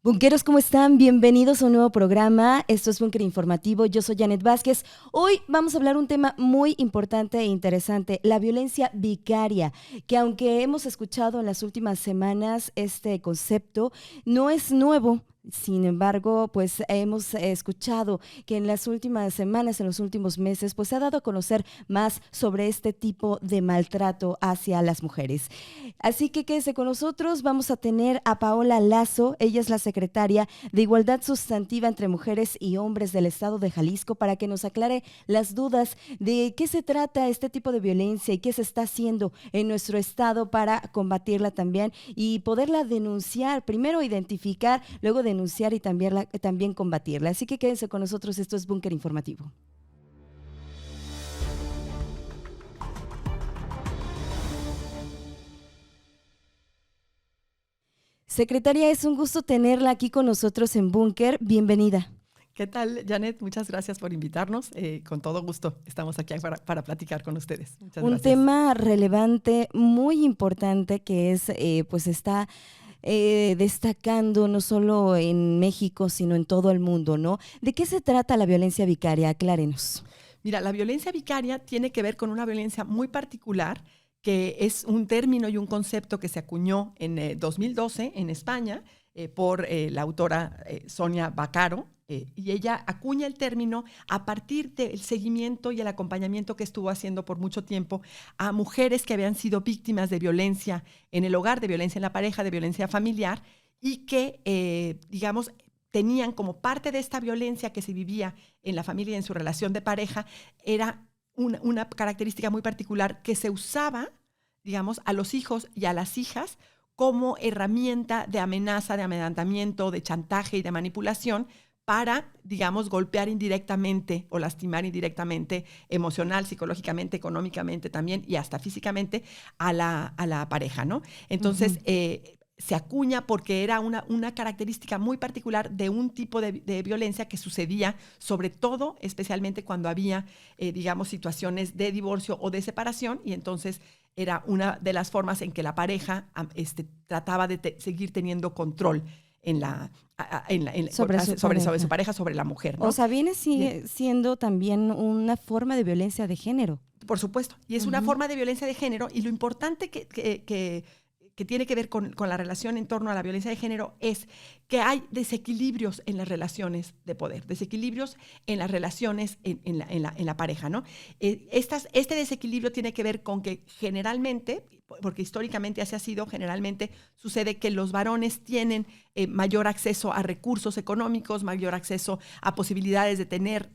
Bunkeros, ¿cómo están? Bienvenidos a un nuevo programa. Esto es Búnker Informativo. Yo soy Janet Vázquez. Hoy vamos a hablar un tema muy importante e interesante, la violencia vicaria, que aunque hemos escuchado en las últimas semanas este concepto, no es nuevo. Sin embargo, pues hemos escuchado que en las últimas semanas, en los últimos meses, pues se ha dado a conocer más sobre este tipo de maltrato hacia las mujeres. Así que quédese con nosotros, vamos a tener a Paola Lazo, ella es la secretaria de Igualdad Sustantiva entre Mujeres y Hombres del Estado de Jalisco, para que nos aclare las dudas de qué se trata este tipo de violencia y qué se está haciendo en nuestro estado para combatirla también y poderla denunciar, primero identificar, luego denunciar y también combatirla. Así que quédense con nosotros, esto es Búnker Informativo. Secretaria, es un gusto tenerla aquí con nosotros en Búnker. Bienvenida. ¿Qué tal, Janet? Muchas gracias por invitarnos. Con todo gusto estamos aquí para platicar con ustedes. Muchas un gracias. Tema relevante, muy importante, que es, pues está destacando no solo en México, sino en todo el mundo, ¿no? ¿De qué se trata la violencia vicaria? Aclárenos. Mira, la violencia vicaria tiene que ver con una violencia muy particular, que es un término y un concepto que se acuñó en 2012 en España por la autora Sonia Vaccaro, y ella acuña el término a partir del seguimiento y el acompañamiento que estuvo haciendo por mucho tiempo a mujeres que habían sido víctimas de violencia en el hogar, de violencia en la pareja, de violencia familiar, y que, digamos, tenían como parte de esta violencia que se vivía en la familia y en su relación de pareja, era una característica muy particular que se usaba, digamos, a los hijos y a las hijas como herramienta de amenaza, de amedrentamiento, de chantaje y de manipulación para, digamos, golpear indirectamente o lastimar indirectamente, emocional, psicológicamente, económicamente también y hasta físicamente a la pareja, ¿no? Entonces, se acuña porque era una característica muy particular de un tipo de violencia que sucedía, sobre todo, especialmente cuando había, digamos, situaciones de divorcio o de separación, y entonces era una de las formas en que la pareja trataba de seguir teniendo control sobre su pareja, sobre la mujer, ¿no? O sea, viene siendo también una forma de violencia de género. Por supuesto, y es una forma de violencia de género, y lo importante que tiene que ver con la relación en torno a la violencia de género es que hay desequilibrios en las relaciones de poder, desequilibrios en las relaciones en la pareja, ¿no? Este desequilibrio tiene que ver con que generalmente, porque históricamente así ha sido, generalmente sucede que los varones tienen mayor acceso a recursos económicos, mayor acceso a posibilidades de tener,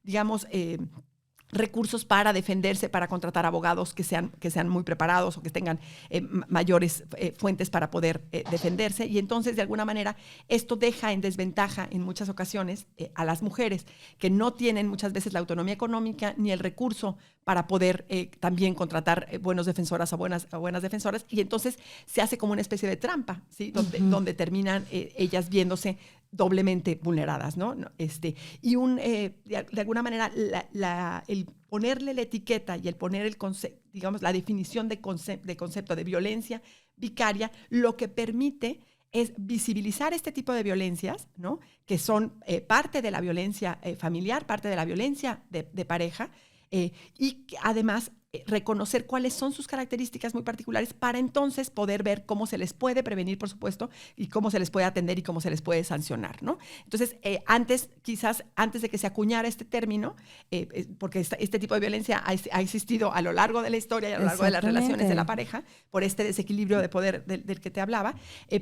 digamos, recursos para defenderse, para contratar abogados que sean muy preparados o que tengan mayores fuentes para poder defenderse. Y entonces, de alguna manera, esto deja en desventaja en muchas ocasiones a las mujeres que no tienen muchas veces la autonomía económica ni el recurso para poder también contratar buenos defensoras o buenas defensoras. Y entonces se hace como una especie de trampa, ¿sí? Donde terminan ellas viéndose doblemente vulneradas, ¿no? Y de alguna manera el ponerle la etiqueta y el poner el concepto, digamos, la definición de concepto de violencia vicaria, lo que permite es visibilizar este tipo de violencias, ¿no? Que son parte de la violencia familiar, parte de la violencia de pareja, y además reconocer cuáles son sus características muy particulares para entonces poder ver cómo se les puede prevenir, por supuesto, y cómo se les puede atender y cómo se les puede sancionar, ¿no? Entonces, antes de que se acuñara este término, porque este tipo de violencia ha existido a lo largo de la historia y a lo largo de las relaciones de la pareja, por este desequilibrio de poder del que te hablaba,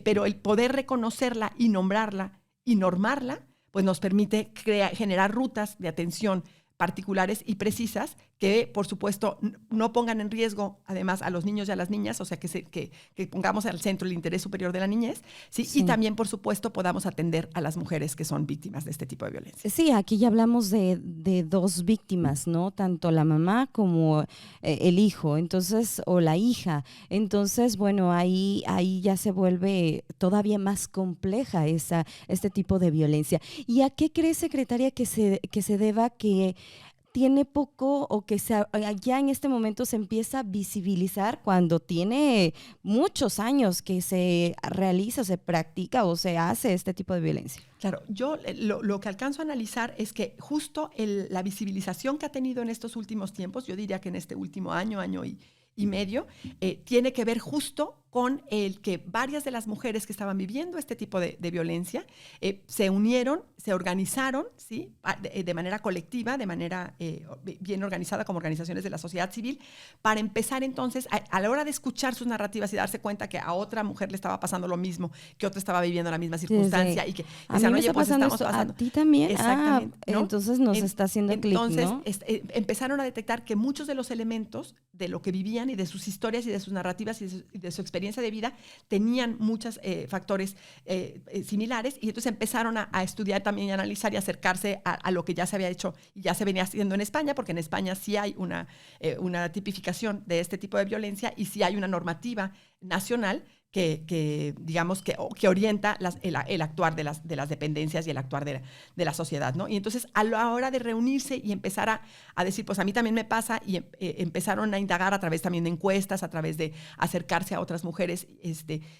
pero el poder reconocerla y nombrarla y normarla, pues nos permite generar rutas de atención particulares y precisas que, por supuesto, no pongan en riesgo, además, a los niños y a las niñas, o sea, que pongamos al centro el interés superior de la niñez, ¿sí? Y también, por supuesto, podamos atender a las mujeres que son víctimas de este tipo de violencia. Sí, aquí ya hablamos de dos víctimas, ¿no? Tanto la mamá como el hijo, entonces, o la hija. Entonces, bueno, ahí ya se vuelve todavía más compleja este tipo de violencia. ¿Y a qué cree, secretaria, que se deba que tiene poco o que ya en este momento se empieza a visibilizar cuando tiene muchos años que se realiza, se practica o se hace este tipo de violencia? Claro, yo lo que alcanzo a analizar es que justo la visibilización que ha tenido en estos últimos tiempos, yo diría que en este último año y medio, tiene que ver justo con el que varias de las mujeres que estaban viviendo este tipo de violencia se unieron, se organizaron, ¿sí? De manera colectiva, de manera bien organizada como organizaciones de la sociedad civil, para empezar entonces, a la hora de escuchar sus narrativas y darse cuenta que a otra mujer le estaba pasando lo mismo, que otra estaba viviendo la misma circunstancia y que a mí me está pasando esto, ¿a ti también? Exactamente. ¿No? Entonces nos está haciendo clic, ¿no? Entonces empezaron a detectar que muchos de los elementos de lo que vivían y de sus historias y de sus narrativas y de su experiencia de vida tenían muchos factores similares, y entonces empezaron a estudiar también y a analizar y acercarse a lo que ya se había hecho y ya se venía haciendo en España, porque en España sí hay una tipificación de este tipo de violencia y sí hay una normativa nacional que digamos que orienta el actuar de las dependencias y el actuar de la sociedad, ¿no? Y entonces a la hora de reunirse y empezar a decir, pues a mí también me pasa, y empezaron a indagar a través también de encuestas, a través de acercarse a otras mujeres,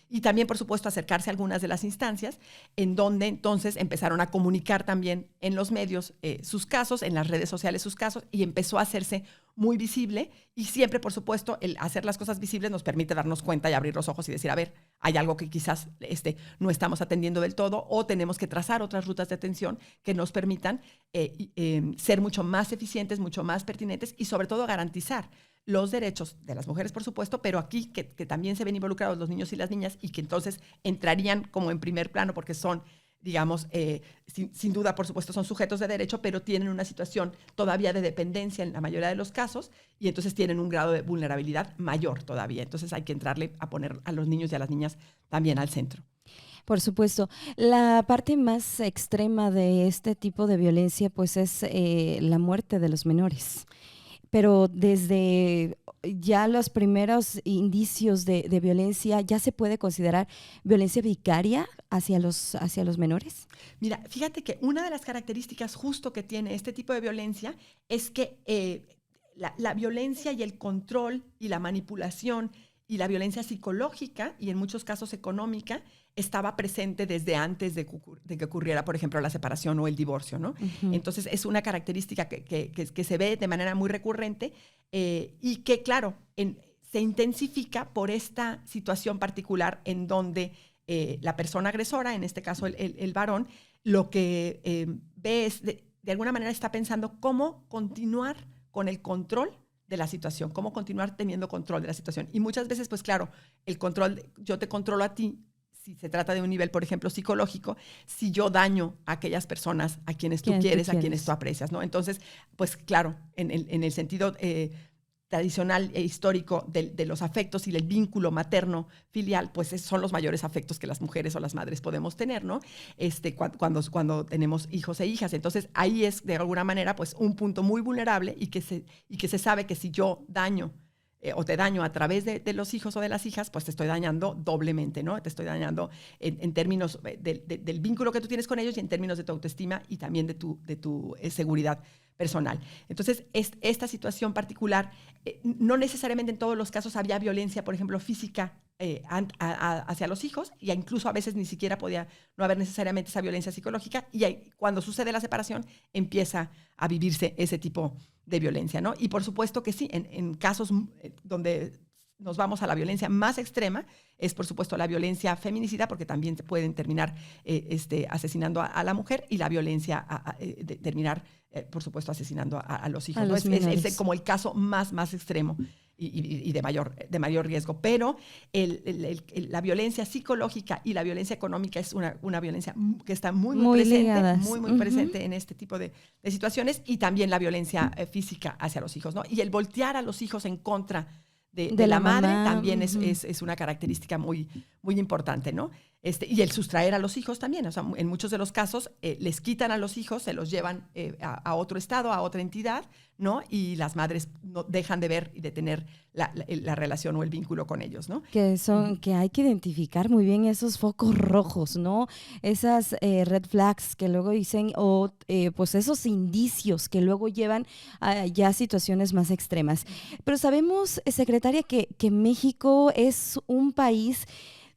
y también, por supuesto, acercarse a algunas de las instancias, en donde entonces empezaron a comunicar también en los medios sus casos, en las redes sociales sus casos, y empezó a hacerse muy visible, y siempre, por supuesto, el hacer las cosas visibles nos permite darnos cuenta y abrir los ojos y decir, a ver, hay algo que quizás no estamos atendiendo del todo, o tenemos que trazar otras rutas de atención que nos permitan ser mucho más eficientes, mucho más pertinentes y sobre todo garantizar los derechos de las mujeres, por supuesto, pero aquí que también se ven involucrados los niños y las niñas, y que entonces entrarían como en primer plano porque son, digamos, sin duda, por supuesto, son sujetos de derecho, pero tienen una situación todavía de dependencia en la mayoría de los casos, y entonces tienen un grado de vulnerabilidad mayor todavía. Entonces hay que entrarle a poner a los niños y a las niñas también al centro. Por supuesto. La parte más extrema de este tipo de violencia, pues, es la muerte de los menores. Pero desde ya los primeros indicios de violencia, ¿ya se puede considerar violencia vicaria hacia los menores? Mira, fíjate que una de las características justo que tiene este tipo de violencia es que la violencia y el control y la manipulación y la violencia psicológica, y en muchos casos económica, estaba presente desde antes de que ocurriera, por ejemplo, la separación o el divorcio, ¿no? Uh-huh. Entonces, es una característica que se ve de manera muy recurrente, y que, claro, se intensifica por esta situación particular en donde la persona agresora, en este caso el varón, lo que ve es, de alguna manera está pensando cómo continuar con el control de la situación, cómo continuar teniendo control de la situación. Y muchas veces, pues claro, el control, yo te controlo a ti, si se trata de un nivel, por ejemplo, psicológico, si yo daño a aquellas personas a quienes tú quieres, a quienes tú aprecias, ¿no? Entonces, pues claro, en el sentido tradicional e histórico de los afectos y del vínculo materno-filial, pues son los mayores afectos que las mujeres o las madres podemos tener, ¿no? Cuando tenemos hijos e hijas. Entonces, ahí es, de alguna manera, pues un punto muy vulnerable, y que se sabe que si yo daño o te daño a través de los hijos o de las hijas, pues te estoy dañando doblemente, ¿no? Te estoy dañando en términos del vínculo que tú tienes con ellos, y en términos de tu autoestima y también de tu seguridad personal. Entonces, esta situación particular, no necesariamente en todos los casos había violencia, por ejemplo, física hacia los hijos, y incluso a veces ni siquiera podía no haber necesariamente esa violencia psicológica, y cuando sucede la separación empieza a vivirse ese tipo de violencia, ¿no? Y por supuesto que sí, en casos donde nos vamos a la violencia más extrema, es por supuesto la violencia feminicida, porque también se pueden terminar asesinando a la mujer, y la violencia terminar, por supuesto, asesinando a los hijos, ¿no? Es como el caso más extremo y de mayor riesgo. Pero la violencia psicológica y la violencia económica es una violencia que está muy presente, ligadas. muy uh-huh. presente en este tipo de situaciones, y también la violencia física hacia los hijos, ¿no? Y el voltear a los hijos en contra de la madre también uh-huh. es una característica muy, muy importante, ¿no? Y el sustraer a los hijos también. O sea, en muchos de los casos les quitan a los hijos, se los llevan a otro estado, a otra entidad, ¿no? Y las madres no dejan de ver y de tener la relación o el vínculo con ellos, ¿no? Que hay que identificar muy bien esos focos rojos, ¿no? Esas red flags que luego dicen, o pues esos indicios que luego llevan a ya situaciones más extremas. Pero sabemos, secretaria, que México es un país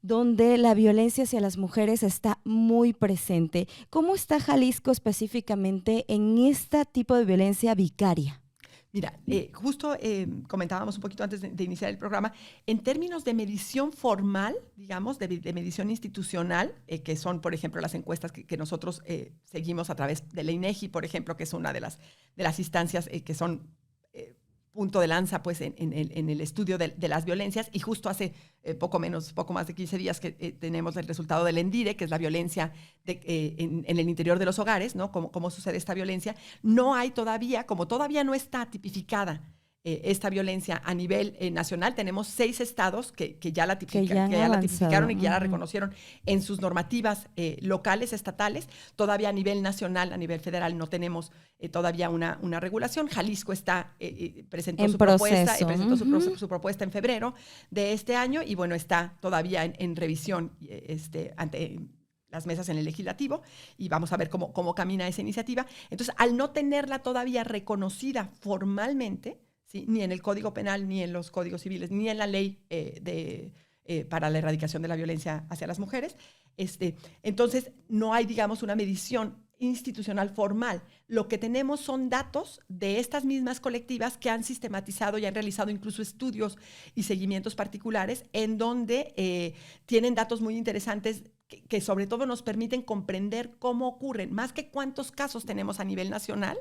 donde la violencia hacia las mujeres está muy presente. ¿Cómo está Jalisco específicamente en este tipo de violencia vicaria? Mira, justo comentábamos un poquito antes de iniciar el programa, en términos de medición formal, digamos, de medición institucional, que son, por ejemplo, las encuestas que nosotros seguimos a través de la INEGI, por ejemplo, que es una de las instancias que son punto de lanza pues, en el estudio de las violencias, y justo hace poco más de 15 días que tenemos el resultado del ENDIRE, que es la violencia en el interior de los hogares, ¿no? Cómo sucede esta violencia. No hay todavía, como todavía no está tipificada esta violencia a nivel nacional. Tenemos 6 estados que ya la tipificaron y que ya la reconocieron en sus normativas locales, estatales. Todavía a nivel nacional, a nivel federal, no tenemos todavía una regulación. Jalisco presentó su propuesta en febrero de este año y bueno, está todavía en revisión ante las mesas en el legislativo, y vamos a ver cómo camina esa iniciativa. Entonces, al no tenerla todavía reconocida formalmente, ¿sí? Ni en el Código Penal, ni en los códigos civiles, ni en la ley para la erradicación de la violencia hacia las mujeres, entonces no hay, digamos, una medición institucional formal. Lo que tenemos son datos de estas mismas colectivas que han sistematizado y han realizado incluso estudios y seguimientos particulares en donde tienen datos muy interesantes que sobre todo nos permiten comprender cómo ocurren, más que cuántos casos tenemos a nivel nacional.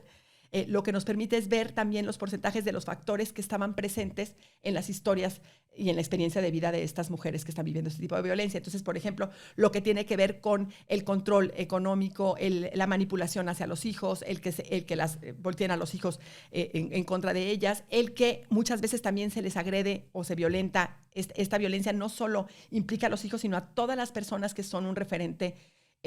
Lo que nos permite es ver también los porcentajes de los factores que estaban presentes en las historias y en la experiencia de vida de estas mujeres que están viviendo este tipo de violencia. Entonces, por ejemplo, lo que tiene que ver con el control económico, la manipulación hacia los hijos, el que las volteen a los hijos en contra de ellas, el que muchas veces también se les agrede o se violenta. Esta violencia no solo implica a los hijos, sino a todas las personas que son un referente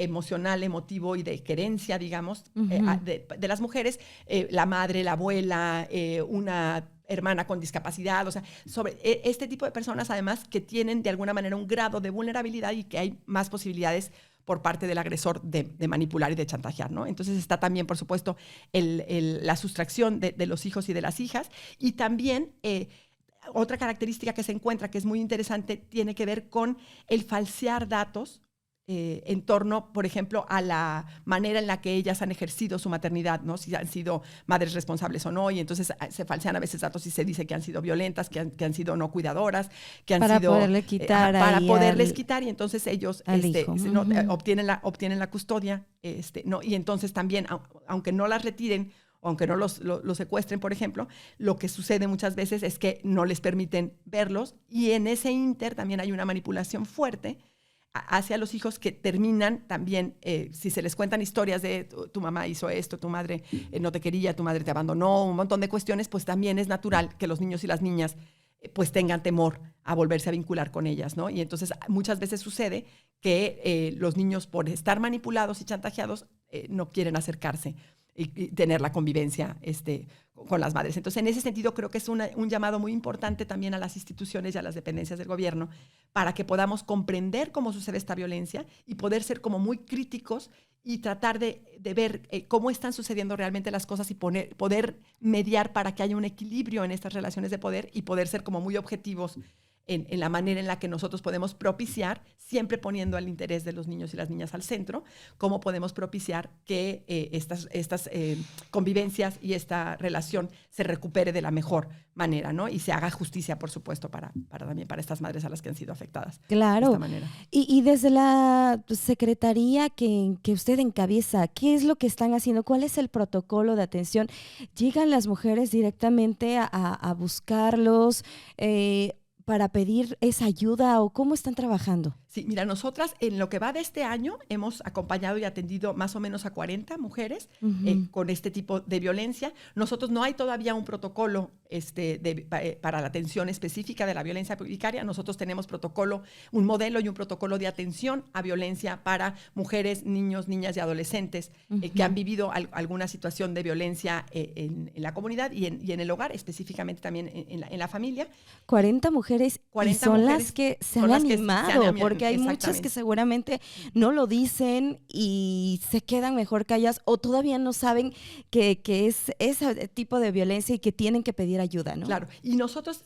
emocional, emotivo y de querencia, digamos, de las mujeres, la madre, la abuela, una hermana con discapacidad, o sea, sobre este tipo de personas, además, que tienen de alguna manera un grado de vulnerabilidad y que hay más posibilidades por parte del agresor de manipular y de chantajear, ¿no? Entonces está también, por supuesto, la sustracción de los hijos y de las hijas, y también otra característica que se encuentra, que es muy interesante, tiene que ver con el falsear datos en torno, por ejemplo, a la manera en la que ellas han ejercido su maternidad, ¿no? Si han sido madres responsables o no, y entonces se falsean a veces datos y se dice que han sido violentas, que han sido no cuidadoras, que han para sido... Poderle quitar para poderles quitar, y entonces ellos hijo. ¿no? obtienen la custodia, ¿no? Y entonces también, aunque no las retiren, aunque no los secuestren, por ejemplo, lo que sucede muchas veces es que no les permiten verlos, y en ese inter también hay una manipulación fuerte hacia los hijos que terminan también, si se les cuentan historias de tu mamá hizo esto, tu madre no te quería, tu madre te abandonó, un montón de cuestiones, pues también es natural que los niños y las niñas pues tengan temor a volverse a vincular con ellas, ¿no? Y entonces muchas veces sucede que los niños, por estar manipulados y chantajeados, no quieren acercarse y tener la convivencia con las madres. Entonces, en ese sentido, creo que es un llamado muy importante también a las instituciones y a las dependencias del gobierno para que podamos comprender cómo sucede esta violencia y poder ser como muy críticos y tratar de ver cómo están sucediendo realmente las cosas y poder mediar para que haya un equilibrio en estas relaciones de poder y poder ser como muy objetivos en la manera en la que nosotros podemos propiciar, siempre poniendo el interés de los niños y las niñas al centro, cómo podemos propiciar que estas convivencias y esta relación se recupere de la mejor manera, ¿no? Y se haga justicia, por supuesto, también para estas madres a las que han sido afectadas. Claro. De esta manera. Y desde la secretaría que usted encabeza, ¿qué es lo que están haciendo? ¿Cuál es el protocolo de atención? ¿Llegan las mujeres directamente a buscarlos? ¿Para pedir esa ayuda o cómo están trabajando? Sí, mira, nosotras en lo que va de este año hemos acompañado y atendido más o menos a 40 mujeres con este tipo de violencia. Nosotros no hay todavía un protocolo para la atención específica de la violencia vicaria. Nosotros tenemos un modelo y un protocolo de atención a violencia para mujeres, niños, niñas y adolescentes que han vivido alguna situación de violencia en la comunidad y en el hogar, específicamente también en la familia. 40 mujeres 40 y son mujeres las que se han animado, porque hay muchas que seguramente no lo dicen y se quedan mejor calladas o todavía no saben que es ese tipo de violencia y que tienen que pedir ayuda, ¿no? Claro, y nosotros,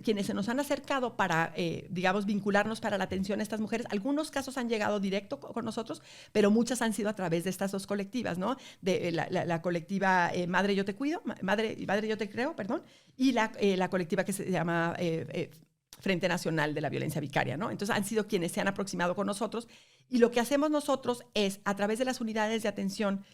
quienes se nos han acercado para, digamos, vincularnos para la atención a estas mujeres, algunos casos han llegado directo con nosotros, pero muchas han sido a través de estas dos colectivas, ¿no? De la colectiva Madre Yo Te Cuido, Madre Yo Te Creo, perdón, y la colectiva que se llama Frente Nacional de la Violencia Vicaria, ¿no? Entonces han sido quienes se han aproximado con nosotros y lo que hacemos nosotros es, a través de las unidades de atención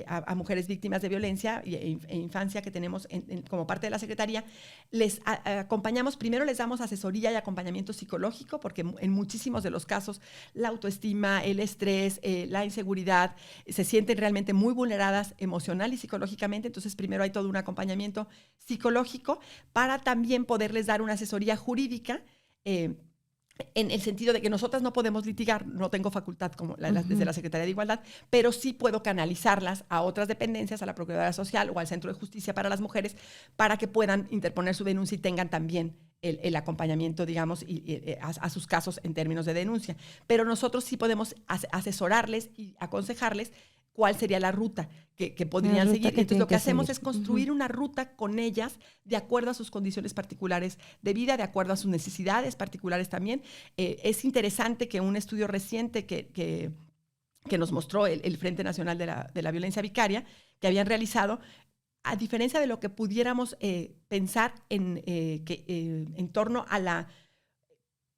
a mujeres víctimas de violencia e infancia que tenemos como parte de la Secretaría, les acompañamos, primero les damos asesoría y acompañamiento psicológico, porque en muchísimos de los casos la autoestima, el estrés, la inseguridad, se sienten realmente muy vulneradas emocional y psicológicamente, entonces primero hay todo un acompañamiento psicológico para también poderles dar una asesoría jurídica, en el sentido de que nosotras no podemos litigar, no tengo facultad como desde la Secretaría de Igualdad, pero sí puedo canalizarlas a otras dependencias, a la Procuraduría Social o al Centro de Justicia para las Mujeres, para que puedan interponer su denuncia y tengan también el acompañamiento, digamos, a sus casos en términos de denuncia. Pero nosotros sí podemos asesorarles y aconsejarles cuál sería la ruta que podrían seguir. Entonces, lo que hacemos es construir una ruta con ellas de acuerdo a sus condiciones particulares de vida, de acuerdo a sus necesidades particulares también. Es interesante que un estudio reciente que nos mostró el Frente Nacional de la Violencia Vicaria, que habían realizado, a diferencia de lo que pudiéramos pensar en torno a la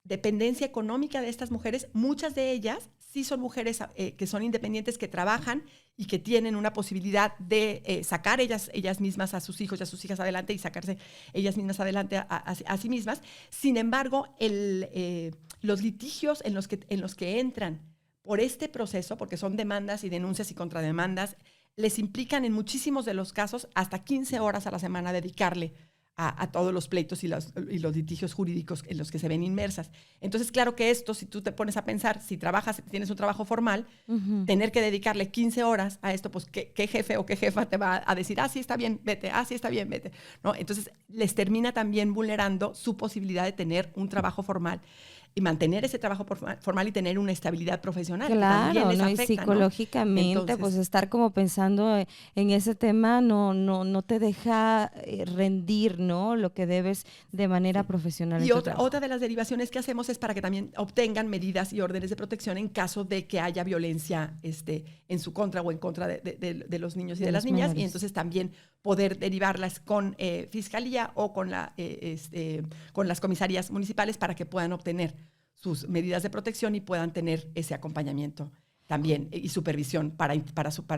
dependencia económica de estas mujeres, muchas de ellas sí son mujeres que son independientes, que trabajan y que tienen una posibilidad de sacar ellas mismas a sus hijos y a sus hijas adelante y sacarse ellas mismas adelante a sí mismas. Sin embargo, los litigios en los que entran por este proceso, porque son demandas y denuncias y contrademandas, les implican en muchísimos de los casos hasta 15 horas a la semana dedicarle a todos los pleitos y los litigios jurídicos en los que se ven inmersas. Entonces, claro que esto, si tú te pones a pensar, si tienes un trabajo formal, tener que dedicarle 15 horas a esto, pues, ¿qué jefe o qué jefa te va a decir, sí, está bien, vete, sí, está bien, vete? ¿No? Entonces, les termina también vulnerando su posibilidad de tener un trabajo formal y mantener ese trabajo formal y tener una estabilidad profesional. Claro, que también les ¿no? afecta, Y psicológicamente, ¿no? Entonces, pues estar como pensando en ese tema no te deja rendir, ¿no? Lo que debes de manera profesional. Y otra de las derivaciones que hacemos es para que también obtengan medidas y órdenes de protección en caso de que haya violencia en su contra o en contra de los niños y de las niñas, menores. Y entonces también poder derivarlas con fiscalía o con las comisarías municipales para que puedan obtener sus medidas de protección y puedan tener ese acompañamiento también y supervisión para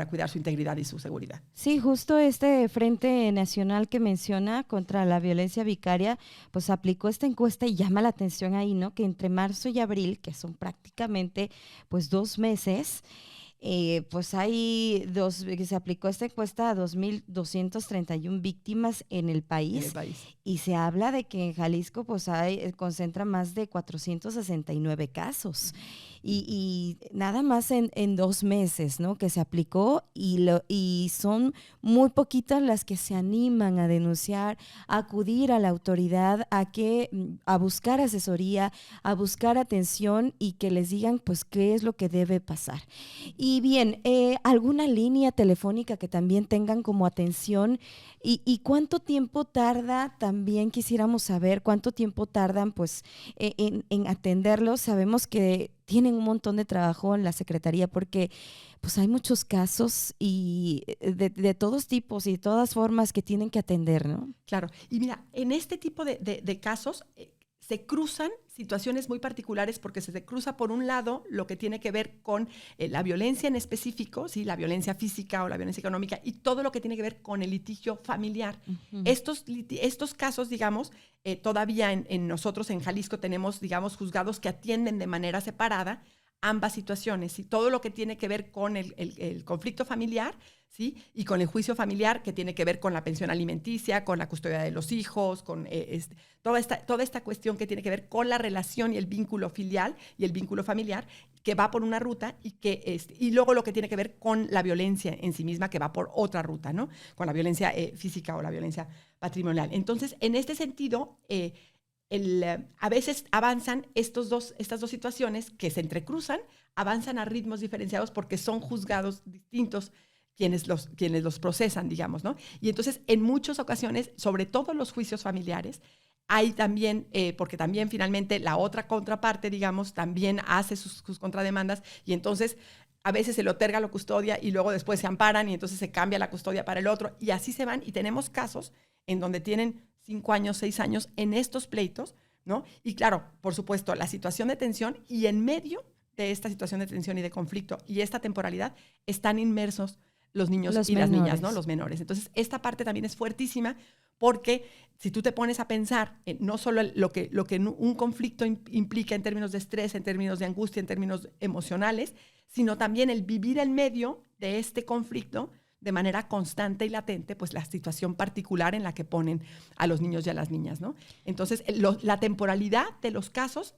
cuidar su integridad y su seguridad. Sí, justo este Frente Nacional que menciona contra la violencia vicaria, pues aplicó esta encuesta y llama la atención ahí, ¿no? Que entre marzo y abril, que son prácticamente pues 2 meses, pues hay que se aplicó esta encuesta a 2,231 víctimas en el país. Y se habla de que en Jalisco pues concentra más de 469 casos. Y nada más en 2 meses, ¿no? Que se aplicó y son muy poquitas las que se animan a denunciar, a acudir a la autoridad, a buscar asesoría, a buscar atención y que les digan pues qué es lo que debe pasar. Y bien, ¿alguna línea telefónica que también tengan como atención? ¿Y cuánto tiempo tarda? También quisiéramos saber cuánto tiempo tardan pues en atenderlos. Sabemos que tienen un montón de trabajo en la Secretaría porque pues hay muchos casos y de todos tipos y de todas formas que tienen que atender, ¿no? Claro. Y mira, en este tipo de casos se cruzan situaciones muy particulares porque se cruza por un lado lo que tiene que ver con la violencia en específico, ¿sí? La violencia física o la violencia económica y todo lo que tiene que ver con el litigio familiar. Uh-huh. Estos casos, digamos, todavía en nosotros en Jalisco tenemos, digamos, juzgados que atienden de manera separada ambas situaciones, y todo lo que tiene que ver con el conflicto familiar, ¿sí? Y con el juicio familiar, que tiene que ver con la pensión alimenticia, con la custodia de los hijos, con toda esta cuestión que tiene que ver con la relación y el vínculo filial y el vínculo familiar, que va por una ruta, y luego lo que tiene que ver con la violencia en sí misma, que va por otra ruta, ¿no? Con la violencia física o la violencia patrimonial. Entonces, en este sentido, a veces avanzan estas dos situaciones que se entrecruzan, avanzan a ritmos diferenciados porque son juzgados distintos quienes los procesan, digamos, ¿no? Y entonces, en muchas ocasiones, sobre todo los juicios familiares, hay también, porque también finalmente la otra contraparte, digamos, también hace sus contrademandas, y entonces a veces se le otorga la custodia y luego después se amparan y entonces se cambia la custodia para el otro, y así se van, y tenemos casos en donde tienen 5 años, 6 años en estos pleitos, ¿no? Y claro, por supuesto, la situación de tensión, y en medio de esta situación de tensión y de conflicto y esta temporalidad están inmersos los niños y menores. Las niñas, ¿no? Los menores. Entonces, esta parte también es fuertísima porque si tú te pones a pensar en no solo lo que un conflicto implica en términos de estrés, en términos de angustia, en términos emocionales, sino también el vivir en medio de este conflicto de manera constante y latente, pues la situación particular en la que ponen a los niños y a las niñas, ¿no? Entonces, la temporalidad de los casos,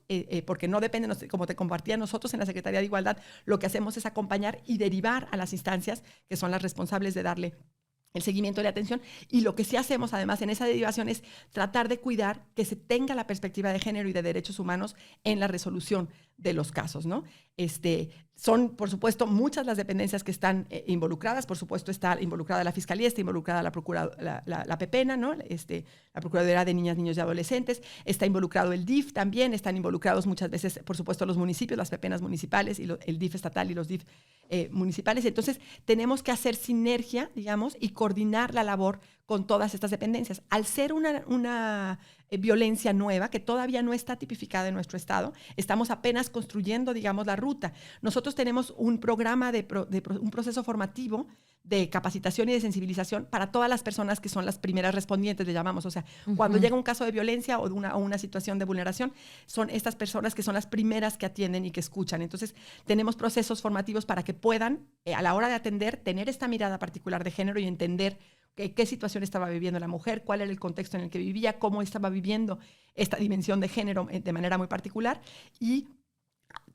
porque no depende, como te compartía, nosotros en la Secretaría de Igualdad, lo que hacemos es acompañar y derivar a las instancias que son las responsables de darle el seguimiento y la atención, y lo que sí hacemos además en esa derivación es tratar de cuidar que se tenga la perspectiva de género y de derechos humanos en la resolución de los casos, ¿no? Son, por supuesto, muchas las dependencias que están involucradas. Por supuesto, está involucrada la Fiscalía, está involucrada la PEPENA, ¿no? La Procuraduría de Niñas, Niños y Adolescentes, está involucrado el DIF también, están involucrados muchas veces, por supuesto, los municipios, las PEPENAs municipales, y el DIF estatal y los DIF municipales. Entonces, tenemos que hacer sinergia, digamos, y coordinar la labor con todas estas dependencias. Al ser una violencia nueva que todavía no está tipificada en nuestro estado, estamos apenas construyendo, digamos, la ruta. Nosotros tenemos un programa un proceso formativo de capacitación y de sensibilización para todas las personas que son las primeras respondientes, le llamamos. O sea, cuando llega un caso de violencia o una situación de vulneración, son estas personas que son las primeras que atienden y que escuchan. Entonces, tenemos procesos formativos para que puedan, a la hora de atender, tener esta mirada particular de género y entender qué situación estaba viviendo la mujer, cuál era el contexto en el que vivía, cómo estaba viviendo esta dimensión de género de manera muy particular. Y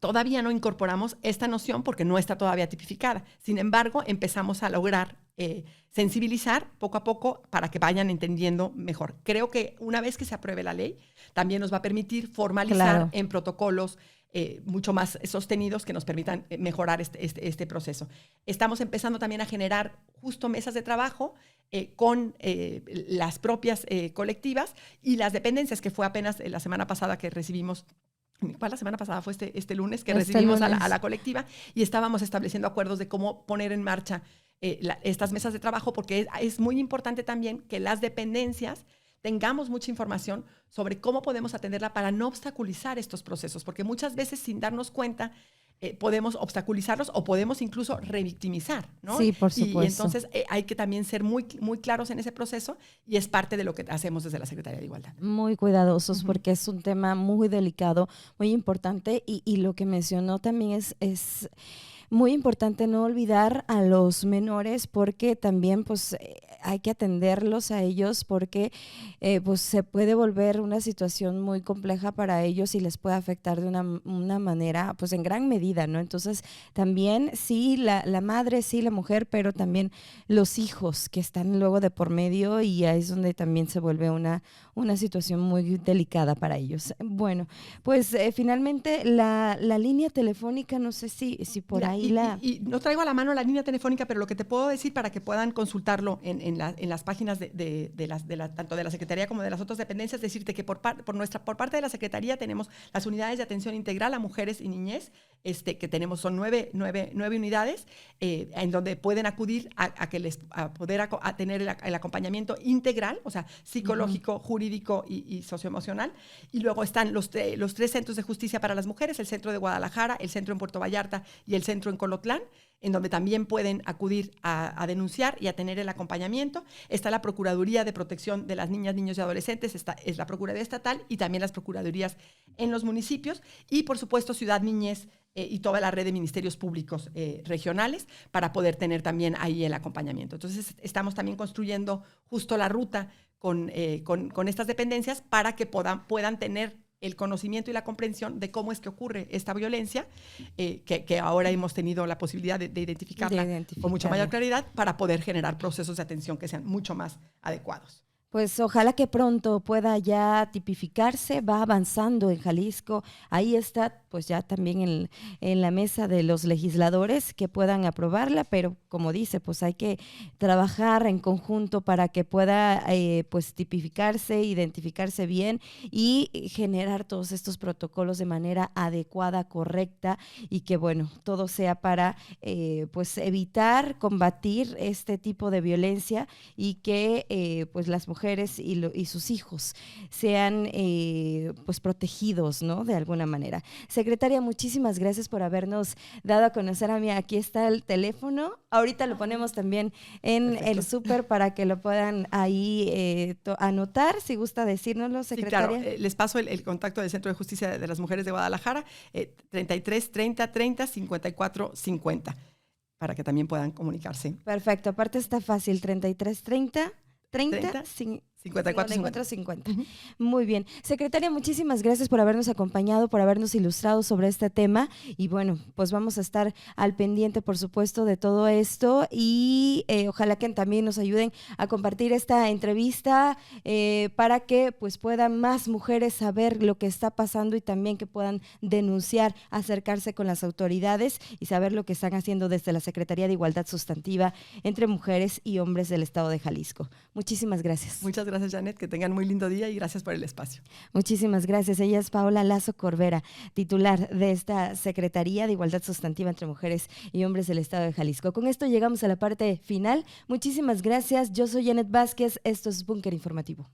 todavía no incorporamos esta noción porque no está todavía tipificada. Sin embargo, empezamos a lograr sensibilizar poco a poco para que vayan entendiendo mejor. Creo que una vez que se apruebe la ley, también nos va a permitir formalizar en protocolos mucho más sostenidos que nos permitan mejorar este proceso. Estamos empezando también a generar justo mesas de trabajo con las propias colectivas y las dependencias, que fue apenas la semana pasada que recibimos. La semana pasada fue este lunes que recibimos a la colectiva, y estábamos estableciendo acuerdos de cómo poner en marcha estas mesas de trabajo, porque es muy importante también que las dependencias tengamos mucha información sobre cómo podemos atenderla para no obstaculizar estos procesos, porque muchas veces sin darnos cuenta podemos obstaculizarlos o podemos incluso revictimizar, ¿no? Sí, por supuesto. Y entonces hay que también ser muy, muy claros en ese proceso, y es parte de lo que hacemos desde la Secretaría de Igualdad. Muy cuidadosos, porque es un tema muy delicado, muy importante, y lo que mencionó también es muy importante no olvidar a los menores, porque también pues hay que atenderlos a ellos, porque pues se puede volver una situación muy compleja para ellos y les puede afectar de una manera pues en gran medida, ¿no? Entonces también sí la madre, sí la mujer, pero también los hijos que están luego de por medio, y ahí es donde también se vuelve una situación muy delicada para ellos. Bueno, pues finalmente la línea telefónica, no sé si por ahí ahí y no traigo a la mano la línea telefónica, pero lo que te puedo decir para que puedan consultarlo en las páginas tanto de la Secretaría como de las otras dependencias, decirte que por parte de la Secretaría tenemos las unidades de atención integral a mujeres y niñez, que tenemos, son nueve unidades, en donde pueden acudir a poder tener el acompañamiento integral, o sea, psicológico, jurídico y socioemocional. Y luego están los 3 centros de justicia para las mujeres, el centro de Guadalajara, el centro en Puerto Vallarta y el centro en Colotlán, en donde también pueden acudir a denunciar y a tener el acompañamiento. Está la Procuraduría de Protección de las Niñas, Niños y Adolescentes, es la Procuraduría Estatal, y también las Procuradurías en los municipios, y por supuesto Ciudad Niñez y toda la red de ministerios públicos regionales, para poder tener también ahí el acompañamiento. Entonces estamos también construyendo justo la ruta con estas dependencias para que puedan tener el conocimiento y la comprensión de cómo es que ocurre esta violencia, que ahora hemos tenido la posibilidad de identificarla con mucha mayor claridad, para poder generar procesos de atención que sean mucho más adecuados. Pues ojalá que pronto pueda ya tipificarse, va avanzando en Jalisco, ahí está pues ya también en la mesa de los legisladores que puedan aprobarla, pero como dice, pues hay que trabajar en conjunto para que pueda pues tipificarse, identificarse bien y generar todos estos protocolos de manera adecuada, correcta, y que bueno, todo sea para pues evitar, combatir este tipo de violencia, y que pues las mujeres y sus hijos sean pues protegidos, ¿no? De alguna manera. Secretaria, muchísimas gracias por habernos dado a conocer a mí. Aquí está el teléfono. Ahorita lo ponemos también en el súper para que lo puedan ahí anotar, si gusta decírnoslo, secretaria. Sí, claro. Les paso el contacto del Centro de Justicia de las Mujeres de Guadalajara, 33 30 30 54 50, para que también puedan comunicarse. Perfecto. Aparte está fácil, 33 30 54 50. Uh-huh. Muy bien. Secretaria, muchísimas gracias por habernos acompañado, por habernos ilustrado sobre este tema, y bueno, pues vamos a estar al pendiente, por supuesto, de todo esto, y ojalá que también nos ayuden a compartir esta entrevista para que pues puedan más mujeres saber lo que está pasando, y también que puedan denunciar, acercarse con las autoridades y saber lo que están haciendo desde la Secretaría de Igualdad Sustantiva entre mujeres y hombres del Estado de Jalisco. Muchísimas gracias. Muchas gracias, Janet, que tengan muy lindo día y gracias por el espacio. Muchísimas gracias. Ella es Paola Lazo Corbera, titular de esta Secretaría de Igualdad Sustantiva entre Mujeres y Hombres del Estado de Jalisco. Con esto llegamos a la parte final. Muchísimas gracias. Yo soy Janet Vázquez. Esto es Búnker Informativo.